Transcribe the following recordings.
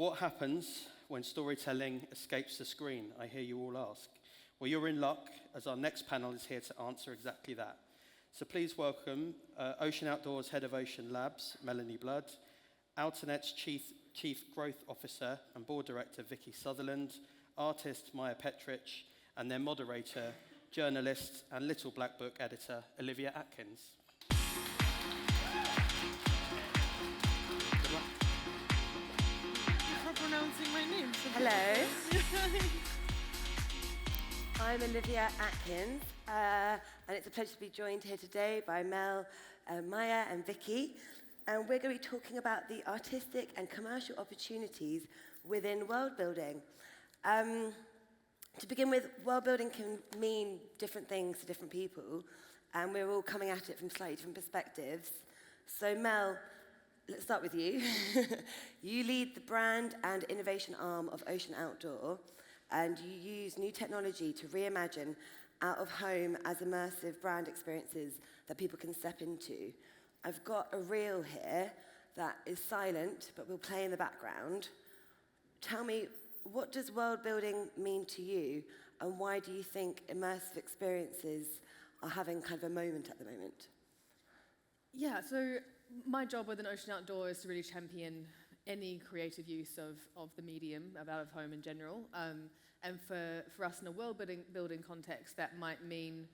what happens when storytelling escapes the screen, I hear you all ask? Well, you're in luck, as our next panel is here to answer exactly that. So please welcome Ocean Outdoors Head of Ocean Labs, Melanie Blood, Outernet's Chief Growth Officer and Board Director, Vicki Sutherland, artist Maya Petrich, and their moderator, journalist and Little Black Book editor, Olivia Atkins. Pronouncing my name. Hello. I'm Olivia Atkins, and it's a pleasure to be joined here today by Mel, Maya, and Vicki. And we're going to be talking about the artistic and commercial opportunities within world building. To begin with, world building can mean different things to different people, and we're all coming at it from slightly different perspectives. So Mel, let's start with you. You lead the brand and innovation arm of Ocean Outdoor, and you use new technology to reimagine out-of-home as immersive brand experiences that people can step into. I've got a reel here that is silent, but will play in the background. Tell me, what does world building mean to you, and why do you think immersive experiences are having kind of a moment at the moment? Yeah, so my job within Ocean Outdoor is to really champion any creative use of the medium, of out-of-home in general. And for us in a world building context, that might mean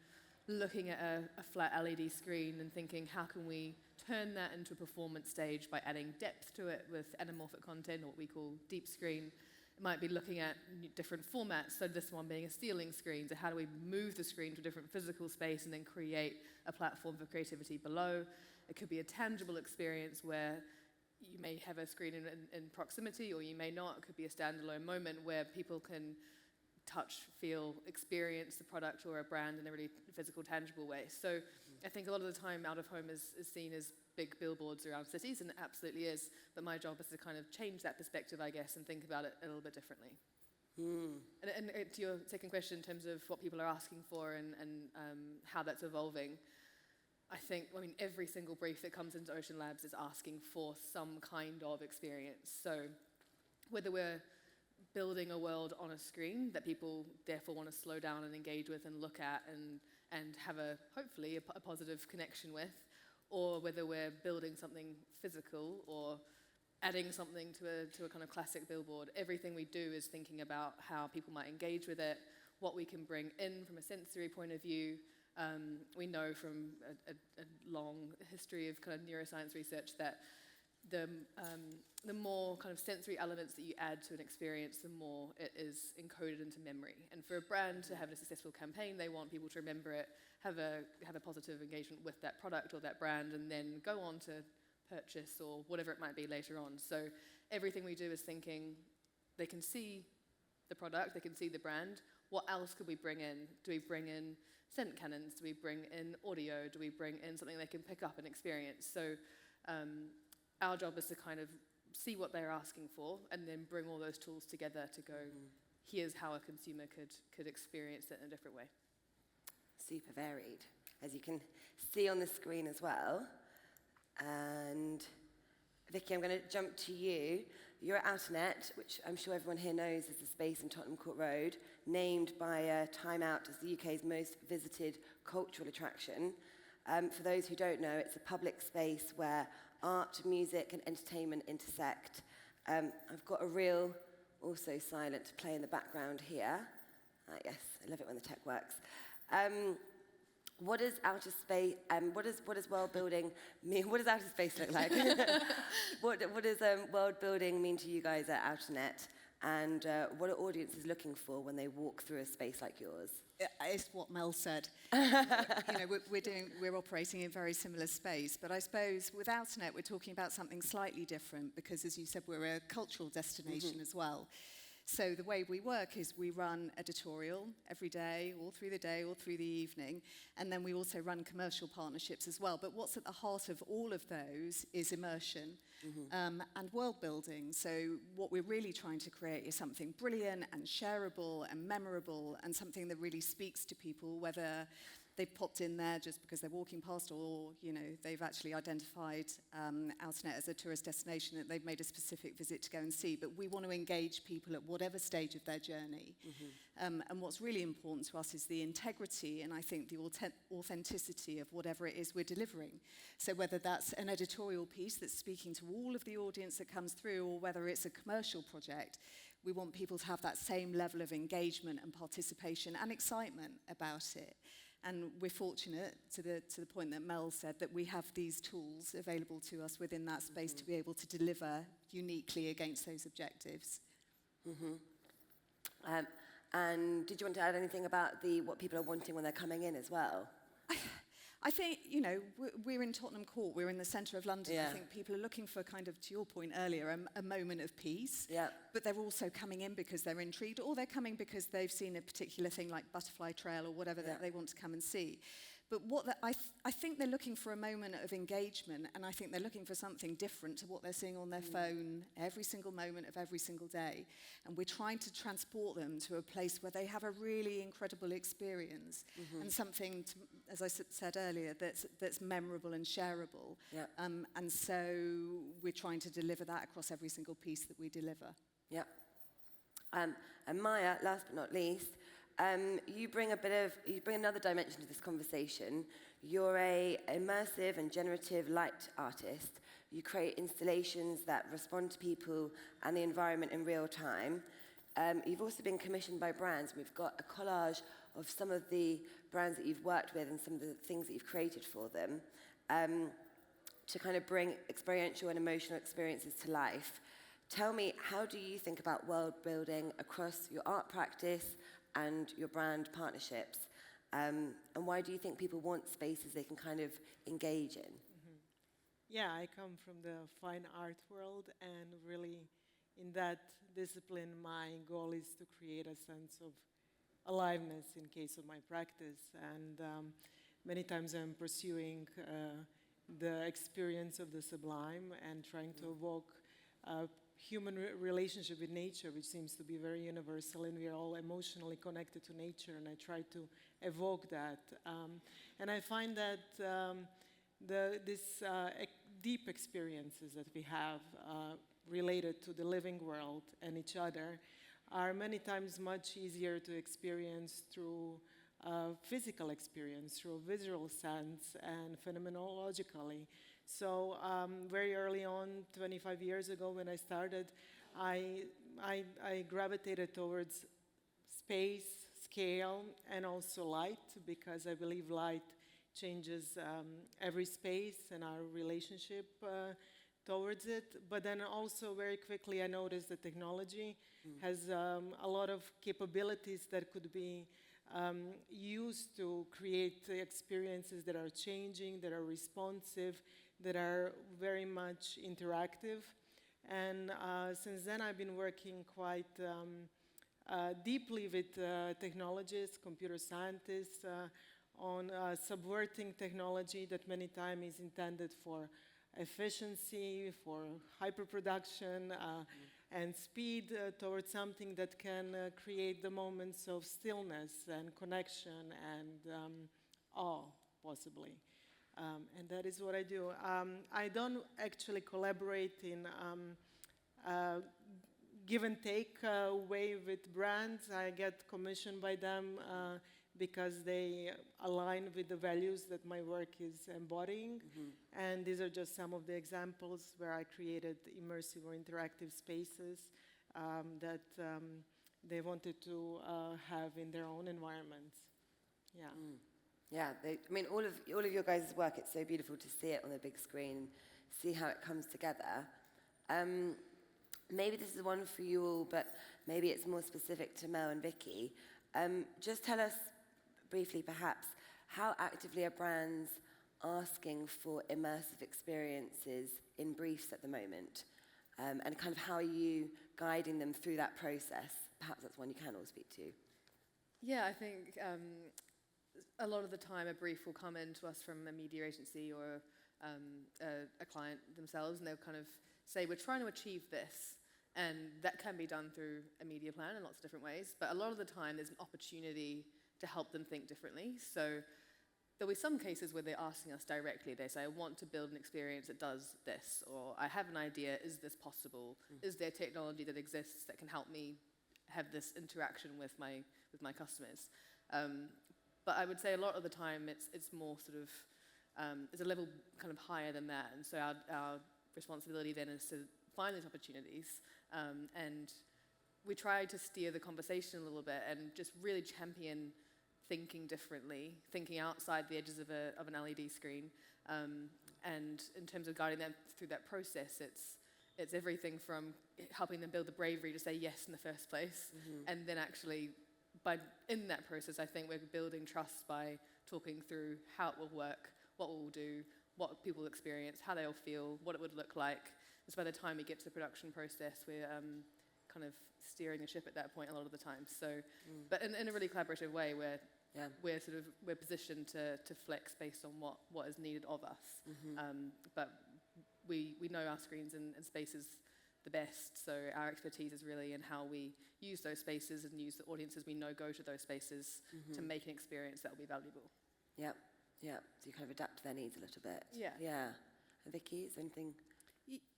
looking at a flat LED screen and thinking, how can we turn that into a performance stage by adding depth to it with anamorphic content, or what we call deep screen. It might be looking at different formats, so this one being a stealing screen. So how do we move the screen to a different physical space and then create a platform for creativity below? It could be a tangible experience where you may have a screen in proximity, or you may not. It could be a standalone moment where people can touch, feel, experience the product or a brand in a really physical, tangible way. So I think a lot of the time out of home is seen as big billboards around cities, and it absolutely is. But my job is to kind of change that perspective, I guess, and think about it a little bit differently. And to your second question, in terms of what people are asking for and how that's evolving, I mean, every single brief that comes into Ocean Labs is asking for some kind of experience. So whether we're building a world on a screen that people therefore want to slow down and engage with and look at and have hopefully a positive connection with, or whether we're building something physical or adding something to a kind of classic billboard, everything we do is thinking about how people might engage with it, what we can bring in from a sensory point of view. We know from a long history of kind of neuroscience research that the more kind of sensory elements that you add to an experience, the more it is encoded into memory. And for a brand to have a successful campaign, they want people to remember it, have a positive engagement with that product or that brand, and then go on to purchase or whatever it might be later on. So everything we do is thinking they can see the product, they can see the brand. What else could we bring in? Do we bring in scent cannons? Do we bring in audio? Do we bring in something they can pick up and experience? So our job is to kind of see what they're asking for and then bring all those tools together to go, here's how a consumer could experience it in a different way. Super varied, as you can see on the screen as well. And Vicki, I'm going to jump to you. You're at Outernet, which I'm sure everyone here knows is the space in Tottenham Court Road, named by Time Out as the UK's most visited cultural attraction. For those who don't know, it's a public space where art, music, and entertainment intersect. I've got a reel, also silent, to play in the background here. Yes, I love it when the tech works. What does outer space? What does world building mean? What does outer space look like? What does world building mean to you guys at Outernet? And what are audiences looking for when they walk through a space like yours? It's what Mel said. We're operating in a very similar space, but I suppose with Outernet we're talking about something slightly different because, as you said, we're a cultural destination as well. So the way we work is we run editorial every day, all through the evening, and then we also run commercial partnerships as well. But what's at the heart of all of those is immersion and world building. So what we're really trying to create is something brilliant and shareable and memorable and something that really speaks to people, whether they've popped in there just because they're walking past, or they've actually identified Outernet as a tourist destination that they've made a specific visit to go and see. But we want to engage people at whatever stage of their journey. And what's really important to us is the integrity and I think the authenticity of whatever it is we're delivering. So whether that's an editorial piece that's speaking to all of the audience that comes through, or whether it's a commercial project, we want people to have that same level of engagement and participation and excitement about it. And we're fortunate, to the point that Mel said, that we have these tools available to us within that space to be able to deliver uniquely against those objectives. And did you want to add anything about what people are wanting when they're coming in as well? I think, we're in Tottenham Court, we're in the centre of London. I think people are looking for, kind of, to your point earlier, a moment of peace. But they're also coming in because they're intrigued, or they're coming because they've seen a particular thing like Butterfly Trail or whatever that they want to come and see. But I think they're looking for a moment of engagement, and I think they're looking for something different to what they're seeing on their phone every single moment of every single day. And we're trying to transport them to a place where they have a really incredible experience and something, as I said earlier, that's memorable and shareable. And so we're trying to deliver that across every single piece that we deliver. And Maya, last but not least, you bring another dimension to this conversation. You're a immersive and generative light artist. You create installations that respond to people and the environment in real time. You've also been commissioned by brands. We've got a collage of some of the brands that you've worked with and some of the things that you've created for them to kind of bring experiential and emotional experiences to life. Tell me, how do you think about world building across your art practice and your brand partnerships? And why do you think people want spaces they can kind of engage in? Yeah, I come from the fine art world, and really in that discipline, my goal is to create a sense of aliveness in case of my practice. And many times I'm pursuing the experience of the sublime and trying to evoke human relationship with nature, which seems to be very universal, and we are all emotionally connected to nature, and I try to evoke that. And I find that these deep experiences that we have related to the living world and each other are many times much easier to experience through physical experience, through visual sense and phenomenologically. So very early on, 25 years ago when I started, I gravitated towards space, scale, and also light, because I believe light changes every space and our relationship towards it. But then also very quickly I noticed that technology has a lot of capabilities that could be used to create experiences that are changing, that are responsive, that are very much interactive. And since then I've been working quite deeply with technologists, computer scientists, on subverting technology that many times is intended for efficiency, for hyperproduction, and speed towards something that can create the moments of stillness and connection and awe, possibly. And that is what I do. I don't actually collaborate in give and take way with brands. I get commissioned by them because they align with the values that my work is embodying. And these are just some of the examples where I created immersive or interactive spaces that they wanted to have in their own environments. Yeah, I mean, all of your guys' work, it's so beautiful to see it on the big screen, see how it comes together. Maybe this is one for you all, but maybe it's more specific to Mel and Vicki. Just tell us briefly, perhaps, how actively are brands asking for immersive experiences in briefs at the moment? And kind of how are you guiding them through that process? Perhaps that's one you can all speak to. Yeah, I think a lot of the time a brief will come in to us from a media agency or a client themselves, and they'll kind of say, we're trying to achieve this. And that can be done through a media plan in lots of different ways. But a lot of the time there's an opportunity to help them think differently. So there'll be some cases where they're asking us directly. They say, I want to build an experience that does this, or I have an idea, is this possible? Is there technology that exists that can help me have this interaction with my customers? But I would say a lot of the time it's more sort of, it's a level kind of higher than that. And so our responsibility then is to find these opportunities, and we try to steer the conversation a little bit and just really champion thinking differently, thinking outside the edges of an LED screen. And in terms of guiding them through that process, it's everything from helping them build the bravery to say yes in the first place, and then actually, in that process, I think we're building trust by talking through how it will work, what we'll do, what people will experience, how they'll feel, what it would look like. And so by the time we get to the production process, we're kind of steering the ship at that point a lot of the time. So, but in a really collaborative way, where we're positioned to flex based on what is needed of us. But we know our screens and spaces the best, so our expertise is really in how we use those spaces and use the audiences we know go to those spaces to make an experience that will be valuable. Yep. So you kind of adapt to their needs a little bit. Yeah. And Vicki, is there anything?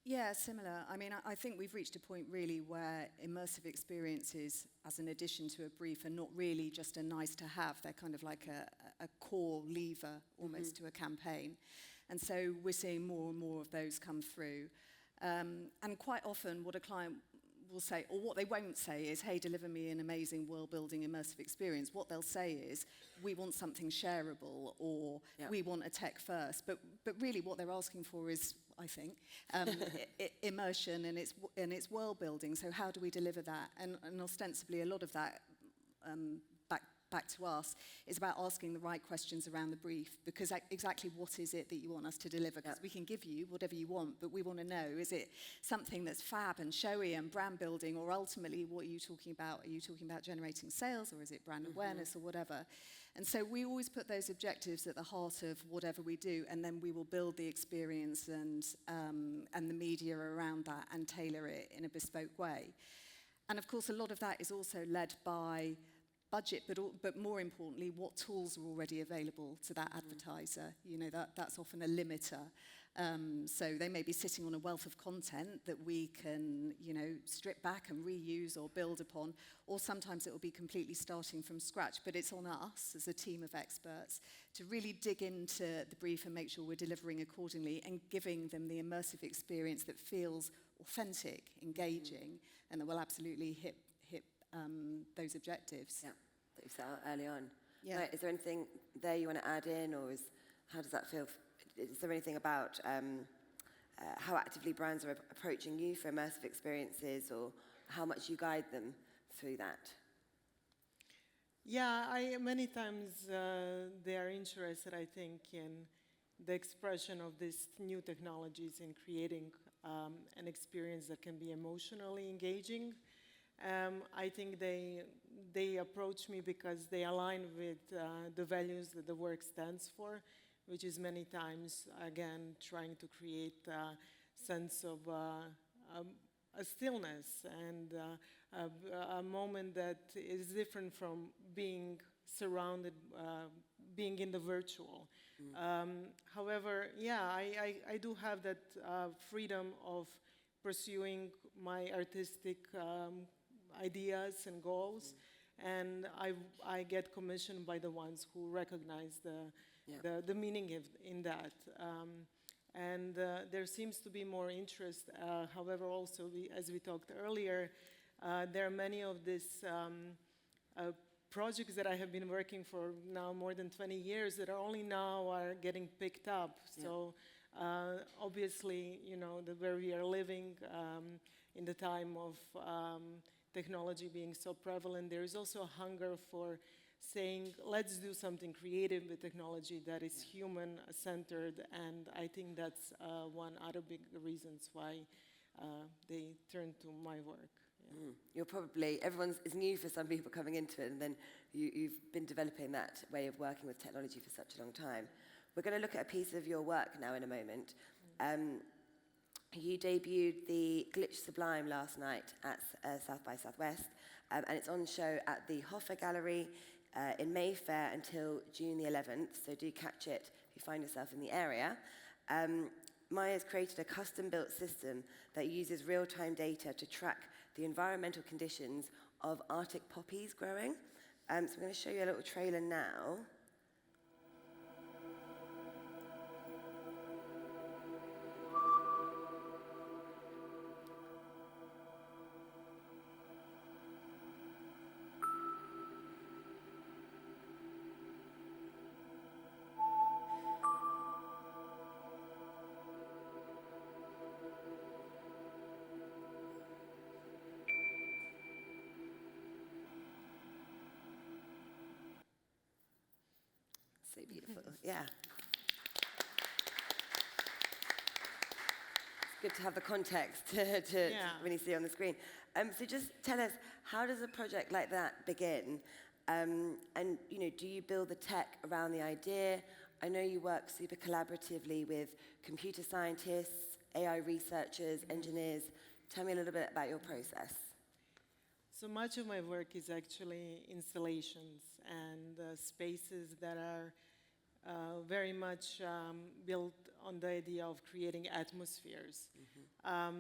Yeah, similar. I mean, I think we've reached a point really where immersive experiences as an addition to a brief are not really just a nice to have. They're kind of like a core lever almost to a campaign. And so we're seeing more and more of those come through. And quite often what a client will say, or what they won't say is, hey, deliver me an amazing world-building immersive experience. What they'll say is, we want something shareable, or we want a tech first. But really what they're asking for is, I think, immersion and its world-building. So how do we deliver that? And ostensibly a lot of that, back to us, is about asking the right questions around the brief, because exactly what is it that you want us to deliver? Because we can give you whatever you want, but we want to know, is it something that's fab and showy and brand building, or ultimately what are you talking about? Are you talking about generating sales, or is it brand awareness or whatever? And so we always put those objectives at the heart of whatever we do, and then we will build the experience and the media around that and tailor it in a bespoke way. And of course, a lot of that is also led by budget, but more importantly, what tools are already available to that advertiser. You know, that's often a limiter. So they may be sitting on a wealth of content that we can, you know, strip back and reuse or build upon, or sometimes it will be completely starting from scratch. But it's on us as a team of experts to really dig into the brief and make sure we're delivering accordingly and giving them the immersive experience that feels authentic, engaging, and that will absolutely hit those objectives. Yeah, that you set out early on. Yeah. Right, is there anything there you want to add in, or how does that feel? Is there anything about how actively brands are approaching you for immersive experiences, or how much you guide them through that? Yeah, many times they are interested, I think, in the expression of these new technologies in creating an experience that can be emotionally engaging. I think they approach me because they align with the values that the work stands for, which is many times, again, trying to create a sense of a stillness and a moment that is different from being surrounded, being in the virtual. However, yeah, I do have that freedom of pursuing my artistic ideas and goals, and I get commissioned by the ones who recognize the meaning in that. And there seems to be more interest. However, also, as we talked earlier, there are many of these projects that I have been working for now more than 20 years that are only now are getting picked up. Yeah. So obviously, you know, where we are living in the time of technology being so prevalent, there is also a hunger for saying, let's do something creative with technology that is human-centered, and I think that's one other big reasons why they turn to my work. Yeah. You're probably, it's new for some people coming into it, and then you've been developing that way of working with technology for such a long time. We're going to look at a piece of your work now in a moment. You debuted the Glitch Sublime last night at South by Southwest, and it's on show at the Hoffer Gallery in Mayfair until June the 11th, so do catch it if you find yourself in the area. Maya's created a custom-built system that uses real-time data to track the environmental conditions of Arctic poppies growing. So I'm going to show you a little trailer now. So beautiful, yeah. It's good to have the context to really see on the screen. So just tell us, how does a project like that begin? And do you build the tech around the idea? I know you work super collaboratively with computer scientists, AI researchers, engineers. Tell me a little bit about your process. So much of my work is actually installations and spaces that are very much built on the idea of creating atmospheres. At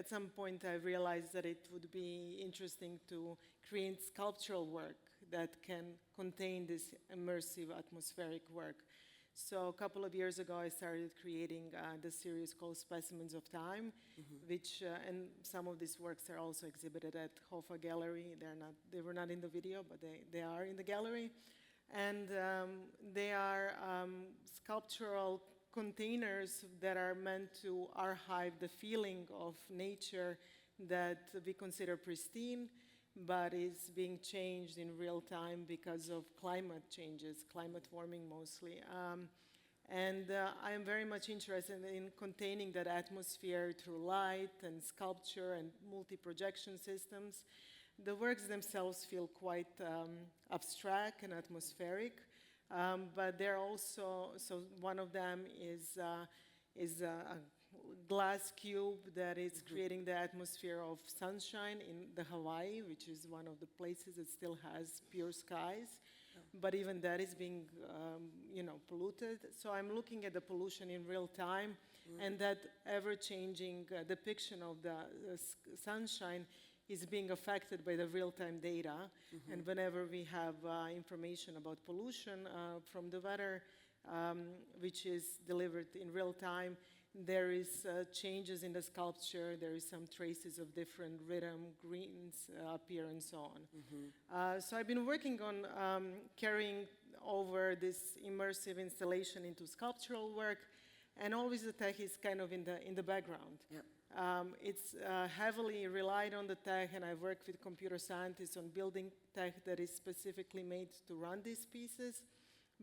some point I realized that it would be interesting to create sculptural work that can contain this immersive atmospheric work. So a couple of years ago, I started creating the series called Specimens of Time, which, and some of these works are also exhibited at Hoffa Gallery. They were not in the video, but they are in the gallery. And they are sculptural containers that are meant to archive the feeling of nature that we consider pristine, but is being changed in real time because of climate changes, climate warming mostly. I am very much interested in containing that atmosphere through light and sculpture and multi-projection systems. The works themselves feel quite abstract and atmospheric, but they're also, so one of them is a glass cube that is creating the atmosphere of sunshine in the Hawaii, which is one of the places that still has pure skies. But even that is being, polluted. So I'm looking at the pollution in real time, and that ever-changing depiction of the sunshine is being affected by the real-time data. And whenever we have information about pollution from the weather, which is delivered in real time, there is changes in the sculpture. There is some traces of different rhythm, greens appear, and so on. So I've been working on carrying over this immersive installation into sculptural work, and always the tech is kind of in the background. Yep. It's heavily relied on the tech, and I've worked with computer scientists on building tech that is specifically made to run these pieces,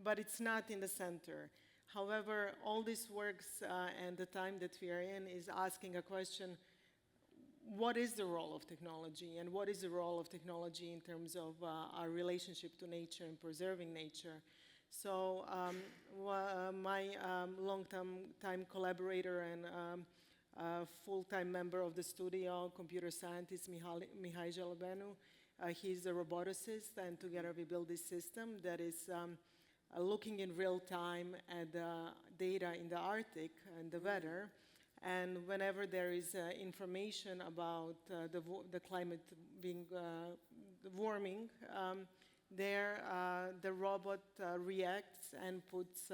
but it's not in the center. However, all this works and the time that we are in is asking a question: what is the role of technology, and what is the role of technology in terms of our relationship to nature and preserving nature? So my long-time collaborator and full-time member of the studio, computer scientist Mihai Jalabenu, he's a roboticist, and together we built this system that is looking in real time at the data in the Arctic and the weather. And whenever there is information about the climate being warming, the robot reacts and puts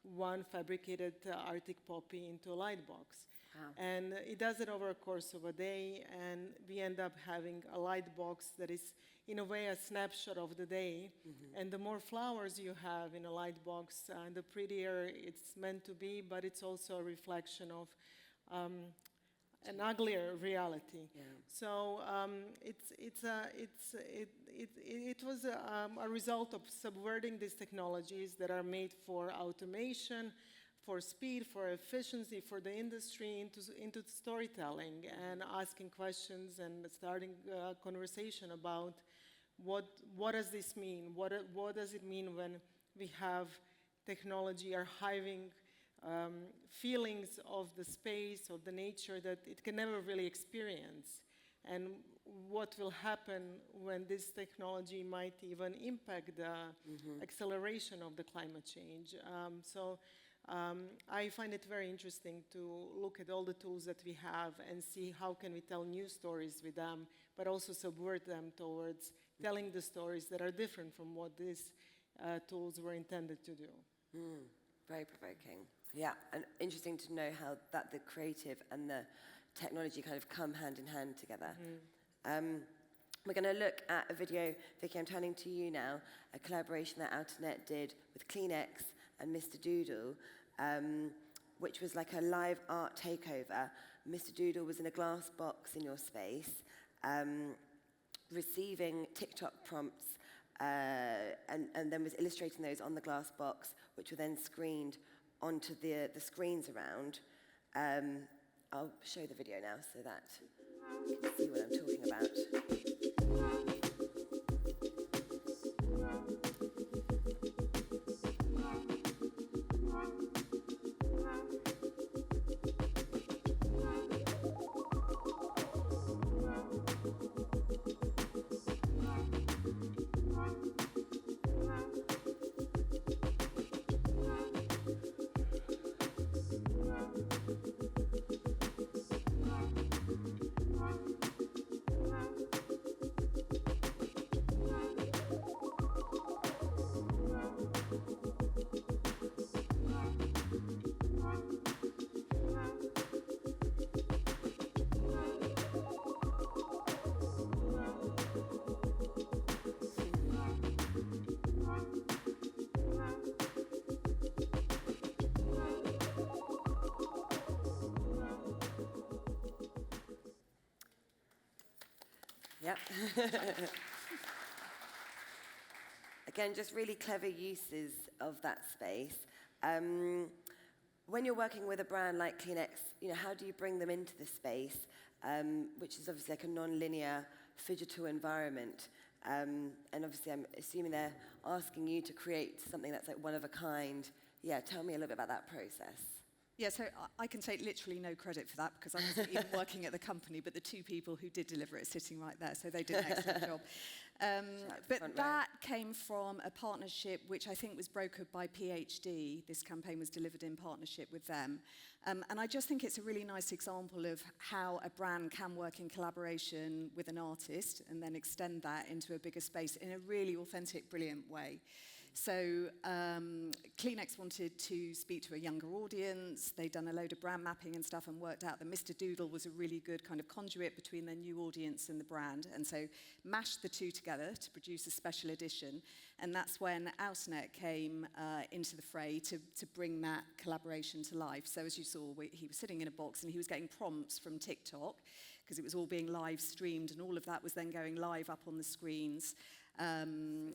one fabricated Arctic poppy into a light box. Wow. And it does it over a course of a day, and we end up having a light box that is, in a way, a snapshot of the day. And the more flowers you have in a light box, the prettier it's meant to be, but it's also a reflection of an uglier reality. Yeah. So it was a result of subverting these technologies that are made for automation, for speed, for efficiency, for the industry, into storytelling, and asking questions and starting a conversation about what does this mean? What does it mean when we have technology archiving feelings of the space, of the nature that it can never really experience? And what will happen when this technology might even impact the acceleration of the climate change. I find it very interesting to look at all the tools that we have and see how can we tell new stories with them, but also subvert them towards telling the stories that are different from what these tools were intended to do. Very provoking. Yeah, and interesting to know how that the creative and the technology kind of come hand in hand together. We're going to look at a video, Vicki, I'm turning to you now, a collaboration that Outernet did with Kleenex and Mr. Doodle, which was like a live art takeover. Mr. Doodle was in a glass box in your space, receiving TikTok prompts, and then was illustrating those on the glass box, which were then screened onto the screens around. I'll show the video now so that you can see what I'm talking about. Yep. Again, just really clever uses of that space. When you're working with a brand like Kleenex, how do you bring them into the space, which is obviously like a non-linear, phygital environment? And obviously, I'm assuming they're asking you to create something that's like one of a kind. Yeah, tell me a little bit about that process. Yeah, so I can take literally no credit for that because I wasn't even working at the company, but the two people who did deliver it are sitting right there, so they did an excellent job. But that came from a partnership which I think was brokered by PhD. This campaign was delivered in partnership with them. And I just think it's a really nice example of how a brand can work in collaboration with an artist and then extend that into a bigger space in a really authentic, brilliant way. So Kleenex wanted to speak to a younger audience. They'd done a load of brand mapping and stuff and worked out that Mr. Doodle was a really good kind of conduit between their new audience and the brand. And so mashed the two together to produce a special edition. And that's when Outernet came into the fray to bring that collaboration to life. So as you saw, he was sitting in a box and he was getting prompts from TikTok because it was all being live streamed and all of that was then going live up on the screens. And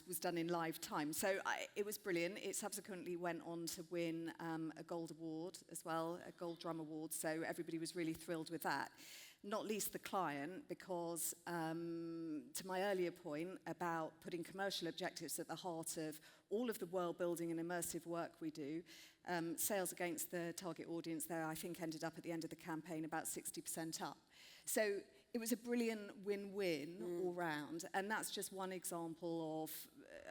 was done in live time. So it was brilliant. It subsequently went on to win a gold award as well, a gold drum award. So everybody was really thrilled with that. Not least the client, because to my earlier point about putting commercial objectives at the heart of all of the world building and immersive work we do, sales against the target audience there, I think, ended up at the end of the campaign about 60% up. So it was a brilliant win-win all round, and that's just one example of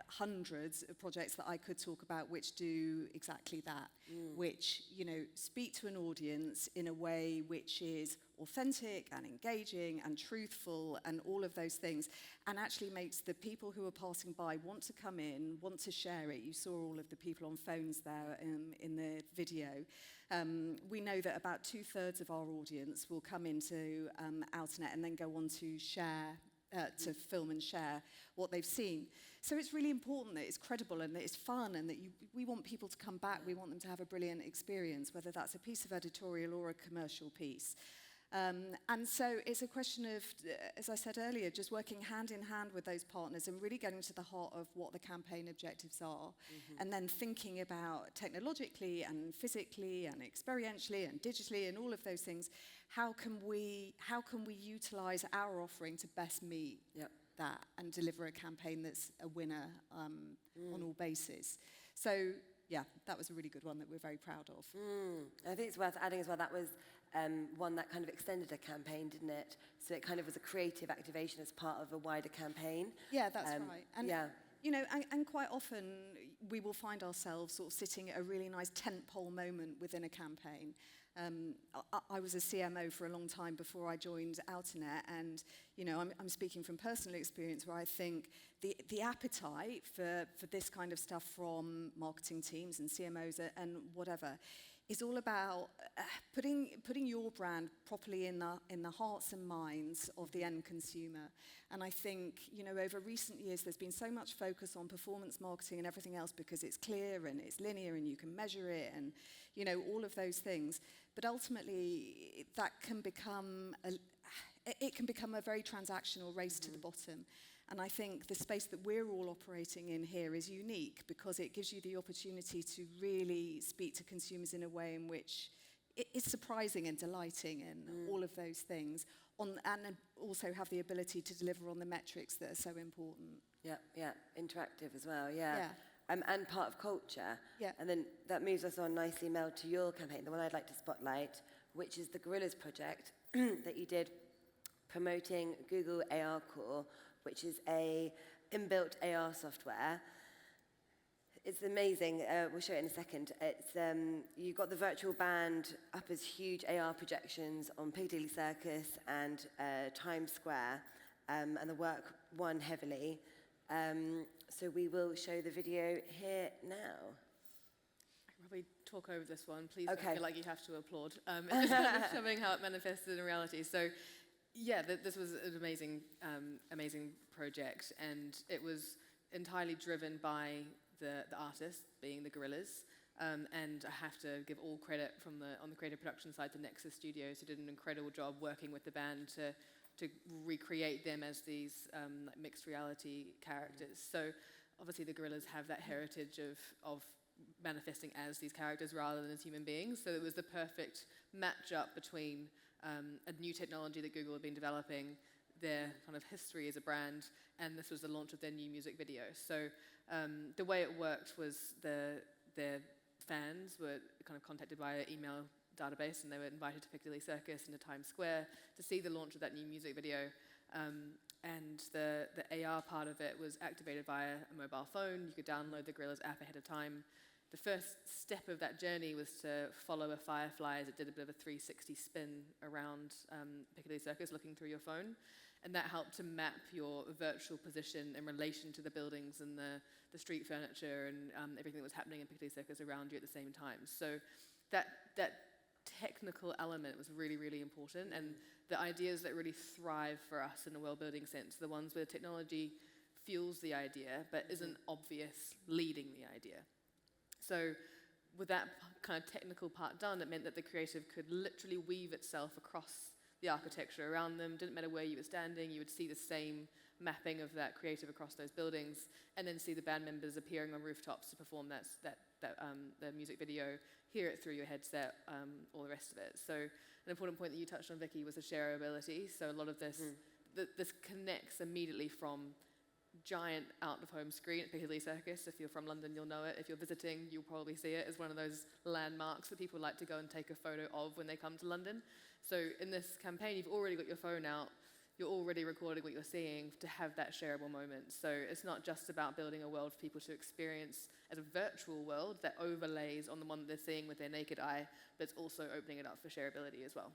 hundreds of projects that I could talk about which do exactly that, which, speak to an audience in a way which is authentic and engaging and truthful and all of those things, and actually makes the people who are passing by want to come in, want to share it. You saw all of the people on phones there in the video. We know that about 2/3 of our audience will come into Outernet and then go on to share, to film and share what they've seen. So it's really important that it's credible and that it's fun and that we want people to come back. We want them to have a brilliant experience, whether that's a piece of editorial or a commercial piece. And so it's a question of, as I said earlier, just working hand in hand with those partners and really getting to the heart of what the campaign objectives are, and then thinking about technologically and physically and experientially and digitally and all of those things, how can we utilize our offering to best meet that and deliver a campaign that's a winner on all bases. So yeah, that was a really good one that we're very proud of. I think it's worth adding as well, that was one that kind of extended a campaign, didn't it? So it kind of was a creative activation as part of a wider campaign. Yeah, that's right. And, yeah. you know, and quite often we will find ourselves sort of sitting at a really nice tentpole moment within a campaign. I was a CMO for a long time before I joined Outernet, and you know, I'm speaking from personal experience where I think the appetite for this kind of stuff from marketing teams and CMOs and whatever is all about putting your brand properly in the hearts and minds of the end consumer. And I think, you know, over recent years there's been so much focus on performance marketing and everything else because it's clear and it's linear and you can measure it and, you know, all of those things. But ultimately that can become a very transactional race to the bottom. And I think the space that we're all operating in here is unique because it gives you the opportunity to really speak to consumers in a way in which it's surprising and delighting and all of those things, and also have the ability to deliver on the metrics that are so important. Yeah, interactive as well, yeah. And part of culture. Yeah. And then that moves us on nicely, Mel, to your campaign, the one I'd like to spotlight, which is the Gorillas project that you did promoting Google AR Core, which is a inbuilt AR software. It's amazing. We'll show it in a second. It's you've got the virtual band up as huge AR projections on Piccadilly Circus and Times Square, and the work won heavily. So we will show the video here now. I can probably talk over this one. Please Okay. don't feel like you have to applaud. It's just kind of showing how it manifested in reality. So, yeah, this was an amazing project, and it was entirely driven by the artists, being the Gorillas. And I have to give all credit on the creative production side to Nexus Studios, who did an incredible job working with the band to recreate them as these like mixed reality characters. So obviously the Gorillas have that heritage of manifesting as these characters rather than as human beings. So it was the perfect match up between a new technology that Google had been developing, their kind of history as a brand, and this was the launch of their new music video. So the way it worked was their fans were kind of contacted via email database, and they were invited to Piccadilly Circus and to Times Square to see the launch of that new music video. And the AR part of it was activated via a mobile phone. You could download the Gorillas app ahead of time. The first step of that journey was to follow a firefly as it did a bit of a 360 spin around Piccadilly Circus looking through your phone. And that helped to map your virtual position in relation to the buildings and the street furniture and everything that was happening in Piccadilly Circus around you at the same time. So that technical element was really, really important. And the ideas that really thrive for us in a world-building sense, the ones where technology fuels the idea but isn't obvious leading the idea. So with that kind of technical part done, it meant that the creative could literally weave itself across the architecture around them. Didn't matter where you were standing, you would see the same mapping of that creative across those buildings, and then see the band members appearing on rooftops to perform the music video, hear it through your headset, all the rest of it. So an important point that you touched on, Vicki, was the shareability. So a lot of this, this connects immediately from giant out-of-home screen at Piccadilly Circus. If you're from London, you'll know it. If you're visiting, you'll probably see it as one of those landmarks that people like to go and take a photo of when they come to London. So in this campaign, you've already got your phone out, you're already recording what you're seeing to have that shareable moment. So it's not just about building a world for people to experience as a virtual world that overlays on the one that they're seeing with their naked eye, but it's also opening it up for shareability as well.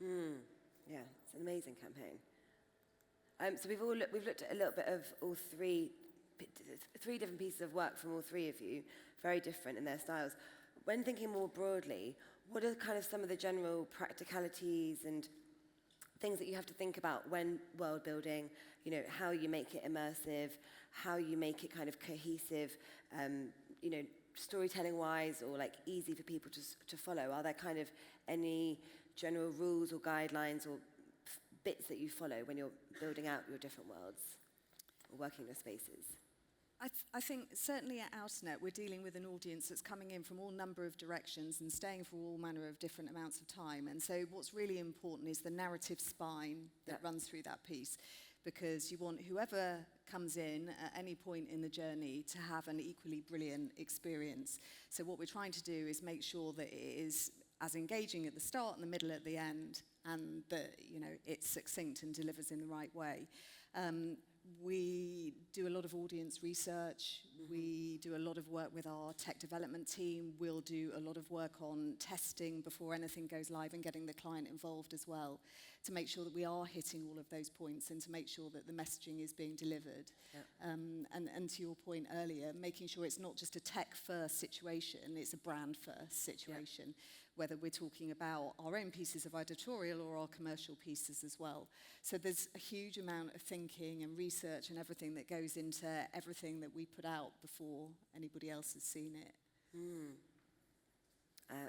Yeah, it's an amazing campaign. So we've looked at a little bit of all three different pieces of work from all three of you, very different in their styles. When thinking more broadly, what are kind of some of the general practicalities and things that you have to think about when world building, you know, how you make it immersive, how you make it kind of cohesive, you know, storytelling wise, or like easy for people to follow? Are there kind of any general rules or guidelines or bits that you follow when you're building out your different worlds or working in your spaces? I think certainly at Outernet we're dealing with an audience that's coming in from all number of directions and staying for all manner of different amounts of time. And so what's really important is the narrative spine that runs through that piece. because you want whoever comes in at any point in the journey to have an equally brilliant experience. So what we're trying to do is make sure that it is as engaging at the start and the middle at the end, and that, you know, it's succinct and delivers in the right way. We do a lot of audience research. We do a lot of work with our tech development team. We'll do a lot of work on testing before anything goes live and getting the client involved as well, to make sure that we are hitting all of those points and to make sure that the messaging is being delivered. Yeah. And to your point earlier, making sure it's not just a tech-first situation, it's a brand-first situation, whether we're talking about our own pieces of editorial or our commercial pieces as well. So there's a huge amount of thinking and research and everything that goes into everything that we put out before anybody else has seen it.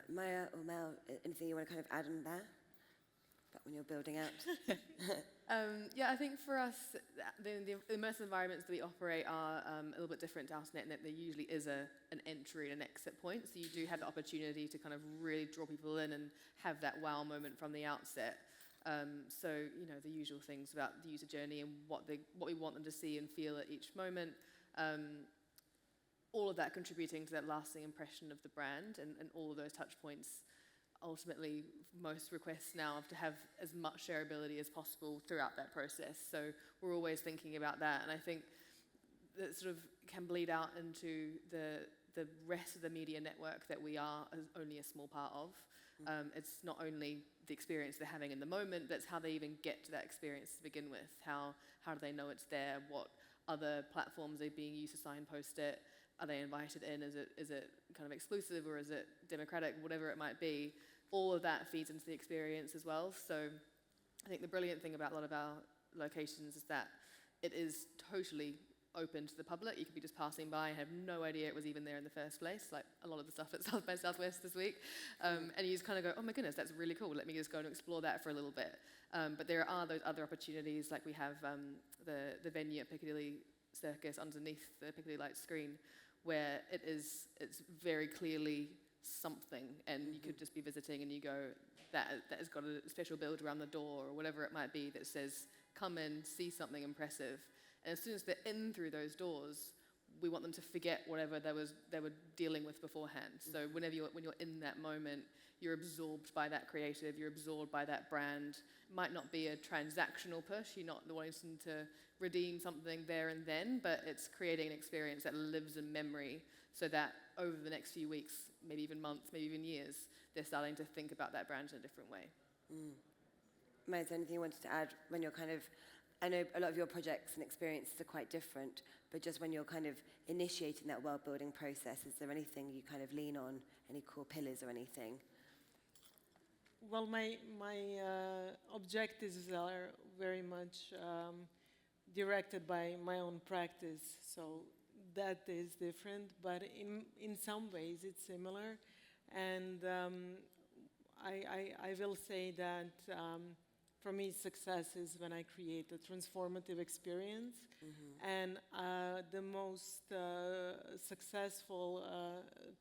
Maya or Mel, anything you want to kind of add on there? About when you're building out? Yeah, I think for us, the immersive environments that we operate are a little bit different to Outernet in that there usually is an entry and an exit point. So you do have the opportunity to kind of really draw people in and have that wow moment from the outset. So, you know, the usual things about the user journey and what we want them to see and feel at each moment. All of that contributing to that lasting impression of the brand and all of those touch points. Ultimately, most requests now have to have as much shareability as possible throughout that process. So we're always thinking about that. And I think that sort of can bleed out into the rest of the media network that we are only a small part of. It's not only the experience they're having in the moment, but it's how they even get to that experience to begin with. How do they know it's there? What other platforms are being used to signpost it? Are they invited in? Is it kind of exclusive or is it democratic? Whatever it might be, all of that feeds into the experience as well. So I think the brilliant thing about a lot of our locations is that it is totally open to the public. You could be just passing by and have no idea it was even there in the first place, like a lot of the stuff at South by Southwest this week. And you just kind of go, oh my goodness, that's really cool. Let me just go and explore that for a little bit. But there are those other opportunities, like we have the venue at Piccadilly Circus underneath the Piccadilly Lights screen, where it's very clearly something, and you could just be visiting and you go, that has got a special build around the door or whatever it might be that says, come in, see something impressive. And as soon as they're in through those doors, we want them to forget whatever they were dealing with beforehand. So when you're in that moment, you're absorbed by that creative, you're absorbed by that brand. It might not be a transactional push, you're not wanting them to redeem something there and then, but it's creating an experience that lives in memory so that over the next few weeks, maybe even months, maybe even years, they're starting to think about that brand in a different way. Maya, is there anything you wanted to add when you're kind of, I know a lot of your projects and experiences are quite different, but just when you're kind of initiating that world building process, is there anything you kind of lean on, any core pillars or anything? Well, my objectives are very much directed by my own practice, so that is different, but in some ways it's similar. And I will say that for me, success is when I create a transformative experience. And the most successful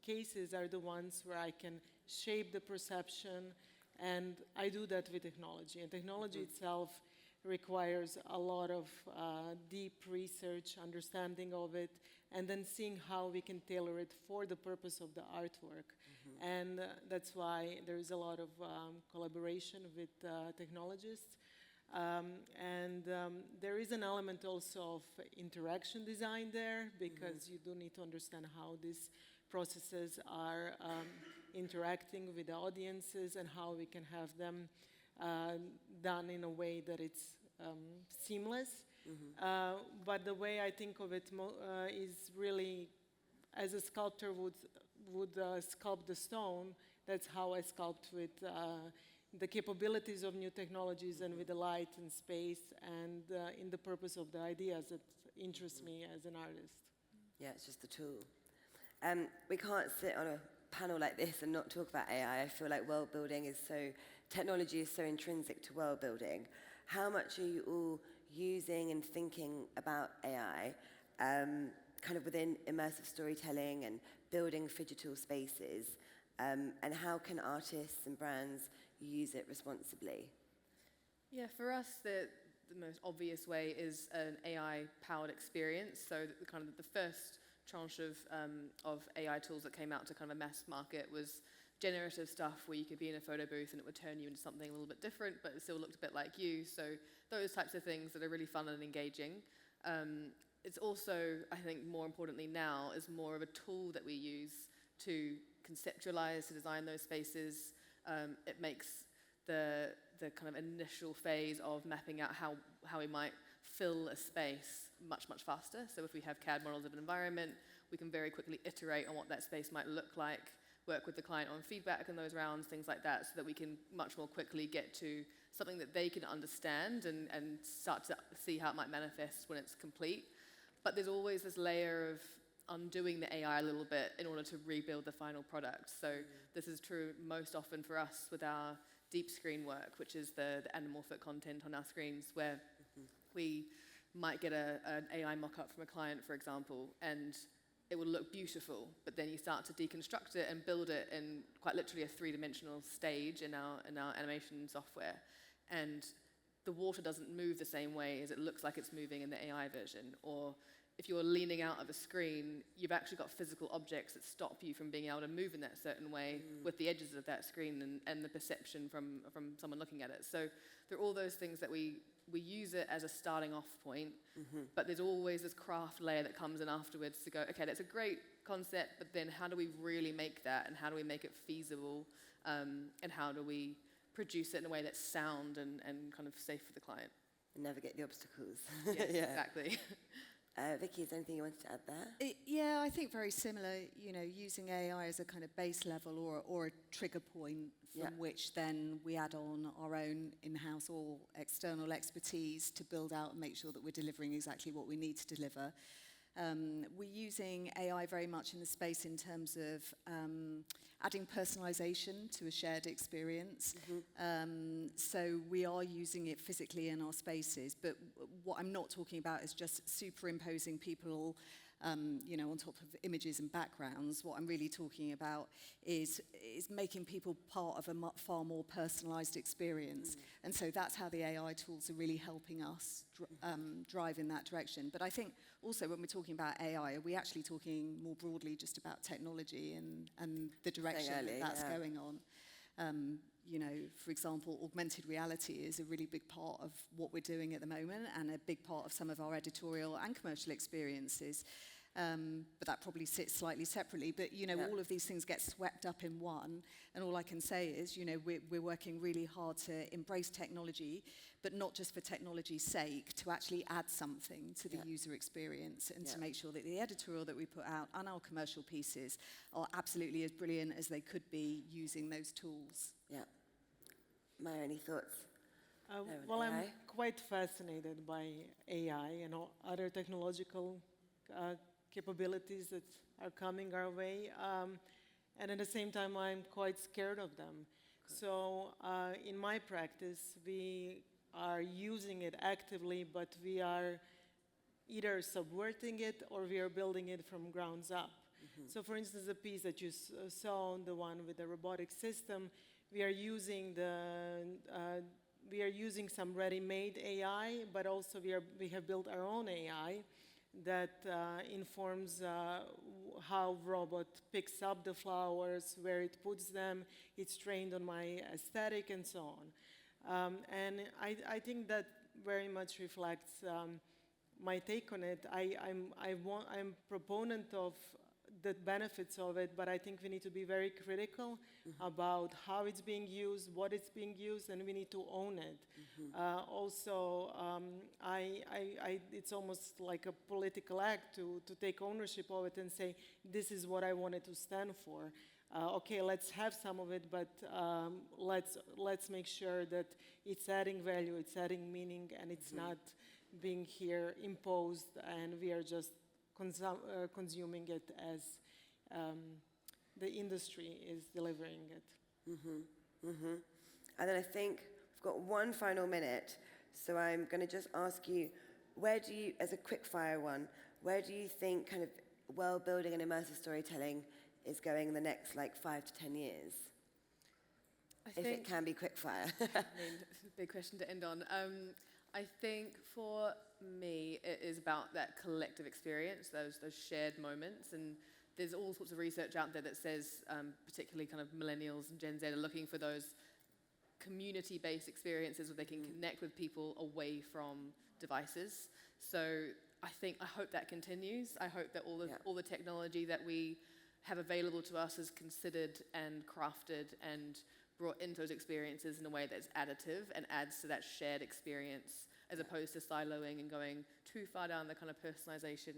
cases are the ones where I can shape the perception, and I do that with technology. And technology itself requires a lot of deep research, understanding of it, and then seeing how we can tailor it for the purpose of the artwork. And that's why there is a lot of collaboration with technologists. There is an element also of interaction design there, because you do need to understand how these processes are interacting with the audiences and how we can have them done in a way that it's seamless. But the way I think of it is really, as a sculptor would sculpt the stone, that's how I sculpt with the capabilities of new technologies and with the light and space and in the purpose of the ideas that interest me as an artist. Yeah, it's just a tool. We can't sit on a panel like this and not talk about AI. I feel like world building technology is so intrinsic to world building. How much are you all using and thinking about AI kind of within immersive storytelling and building digital spaces? And how can artists and brands use it responsibly? Yeah, for us, the most obvious way is an AI-powered experience. So the kind of the first tranche of AI tools that came out to kind of a mass market was generative stuff where you could be in a photo booth and it would turn you into something a little bit different, but it still looked a bit like you. So those types of things that are really fun and engaging. It's also, I think, more importantly now, is more of a tool that we use to conceptualize, to design those spaces. It makes the kind of initial phase of mapping out how we might fill a space much, much faster. So if we have CAD models of an environment, we can very quickly iterate on what that space might look like, work with the client on feedback in those rounds, things like that, so that we can much more quickly get to something that they can understand and start to see how it might manifest when it's complete. But there's always this layer of undoing the AI a little bit in order to rebuild the final product. So this is true most often for us with our deep screen work, which is the anamorphic content on our screens, where we might get an AI mock-up from a client, for example, and it will look beautiful, but then you start to deconstruct it and build it in quite literally a three-dimensional stage in our animation software. And the water doesn't move the same way as it looks like it's moving in the AI version. Or if you're leaning out of a screen, you've actually got physical objects that stop you from being able to move in that certain way with the edges of that screen and the perception from someone looking at it. So there are all those things that we use it as a starting off point, but there's always this craft layer that comes in afterwards to go, okay, that's a great concept, but then how do we really make that, and how do we make it feasible, and how do we produce it in a way that's sound and kind of safe for the client? And navigate the obstacles. Yes, exactly. Vicki, is there anything you wanted to add there? Yeah, I think very similar, using AI as a kind of base level or a trigger point from which then we add on our own in-house or external expertise to build out and make sure that we're delivering exactly what we need to deliver. We're using AI very much in the space in terms of adding personalization to a shared experience. So we are using it physically in our spaces, but what I'm not talking about is just superimposing people on top of images and backgrounds. What I'm really talking about is making people part of a far more personalized experience. And so that's how the AI tools are really helping us drive in that direction. But I think also when we're talking about AI, are we actually talking more broadly just about technology and the direction that's going on? For example, augmented reality is a really big part of what we're doing at the moment and a big part of some of our editorial and commercial experiences. But that probably sits slightly separately. But, all of these things get swept up in one. And all I can say is, we're working really hard to embrace technology, but not just for technology's sake, to actually add something to the user experience and to make sure that the editorial that we put out and our commercial pieces are absolutely as brilliant as they could be using those tools. Yeah. Maya, any thoughts? Well, I'm quite fascinated by AI and all other technological capabilities that are coming our way. And at the same time, I'm quite scared of them. So in my practice, we are using it actively, but we are either subverting it or we are building it from grounds up. So for instance, the piece that you saw, the one with the robotic system, we are using some ready-made AI, but also we have built our own AI that informs how robot picks up the flowers, where it puts them. It's trained on my aesthetic and so on. And I think that very much reflects my take on it. I'm a proponent of the benefits of it, but I think we need to be very critical about how it's being used, what it's being used, and we need to own it. Also, it's almost like a political act to take ownership of it and say, this is what I wanted to stand for. Okay, let's have some of it, but let's make sure that it's adding value, it's adding meaning, and it's not being here imposed, and we are just consuming it as the industry is delivering it. And then I think we've got one final minute, so I'm going to just ask you, where do you, as a quick fire one, where do you think kind of world building and immersive storytelling is going in the next 5 to 10 years? If it can be quick fire. I mean, big question to end on. I think for me, it is about that collective experience, those shared moments. And there's all sorts of research out there that says, particularly kind of millennials and Gen Z are looking for those community-based experiences where they can connect with people away from devices. So I hope that continues. I hope that all the technology that we have available to us is considered and crafted and brought into those experiences in a way that's additive and adds to that shared experience, as opposed to siloing and going too far down the kind of personalization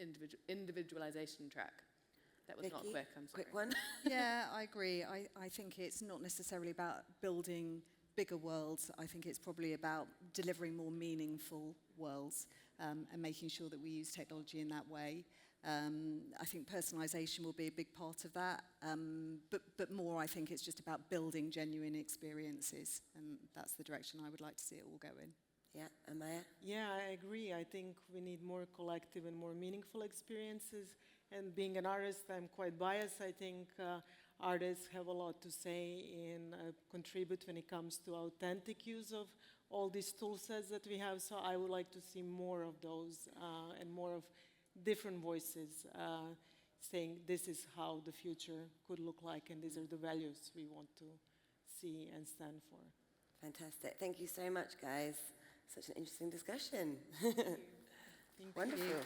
and individualization track. That was not Vicki, quick, I'm sorry. quick one. Yeah, I agree. I think it's not necessarily about building bigger worlds. I think it's probably about delivering more meaningful worlds and making sure that we use technology in that way. I think personalisation will be a big part of that, but more I think it's just about building genuine experiences, and that's the direction I would like to see it all go in. Yeah, Amaya? Yeah, I agree. I think we need more collective and more meaningful experiences. And being an artist, I'm quite biased. I think artists have a lot to say and contribute when it comes to authentic use of all these tool sets that we have. So I would like to see more of those and more of different voices saying this is how the future could look like and these are the values we want to see and stand for. Fantastic. Thank you so much, guys. Such an interesting discussion. Thank you. Wonderful.